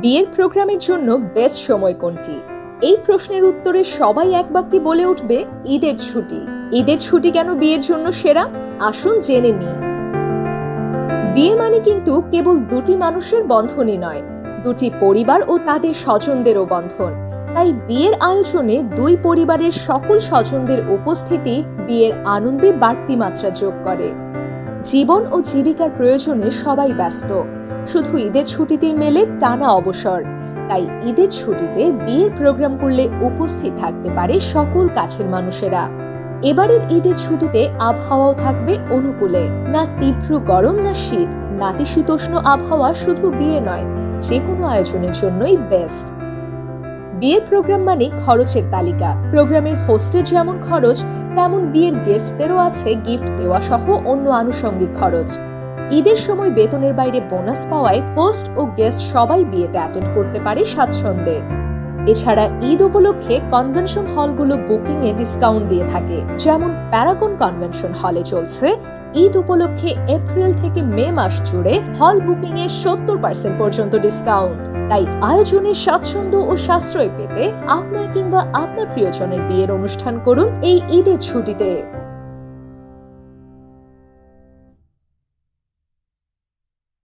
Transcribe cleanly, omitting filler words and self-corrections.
বিয়ের প্রোগ্রামের জন্য বেস্ট সময় কোনটি? এই প্রশ্নের উত্তরে সবাই এক বাক্যে বলে উঠবে ঈদের ছুটি। ঈদের ছুটি কেন বিয়ের জন্য সেরা? আসুন জেনে নিই। বিয়ে মানে কিন্তু কেবল দুটি মানুষের বন্ধনই নয়, দুটি পরিবার ও তাদের স্বজনদেরও বন্ধন। তাই বিয়ের আয়োজনে দুই পরিবারের সকল স্বজনদের উপস্থিতি বিয়ের আনন্দে বাড়তি মাত্রা যোগ করে। জীবন ও জীবিকার প্রয়োজনে সবাই ব্যস্ত, শুধু ঈদের ছুটিতেই মেলে টানা অবসর। তাই ঈদের ছুটিতে বিয়ের প্রোগ্রাম করলে উপস্থিত থাকতে পারে সকল কাছের মানুষেরা। এবারের ঈদের ছুটিতে আবহাওয়াও থাকবে অনুকূলে, না তীব্র গরম না শীত। নাতিশীতোষ্ণ আবহাওয়া শুধু বিয়ে নয়, যে কোনো আয়োজনের জন্যই বেস্ট। বিয়ের প্রোগ্রাম মানে খরচের তালিকা। প্রোগ্রামের হোস্টের যেমন খরচ, তেমন বিয়ের গেস্টদেরও আছে গিফট দেওয়া সহ অন্য আনুষঙ্গিক খরচ। ঈদের সময় বেতনের বাইরে বোনাস পাওয়ায় হোস্ট ও গেস্ট সবাই বিয়েতে অ্যাটেন্ড করতে পারে স্বাচ্ছন্দ্যে। এছাড়া ঈদ উপলক্ষে কনভেনশন হলগুলো বুকিং এ ডিসকাউন্ট দিয়ে থাকে, যেমন প্যারাগন কনভেনশন হলে চলছে ঈদ উপলক্ষে এপ্রিল থেকে মে মাস জুড়ে হল বুকিং এ 70% পর্যন্ত ডিসকাউন্ট। তাই আয়োজনের স্বাচ্ছন্দ্য ও সাশ্রয় পেতে আপনার কিংবা আপনার প্রিয়জনের বিয়ের অনুষ্ঠান করুন এই ঈদের ছুটিতে।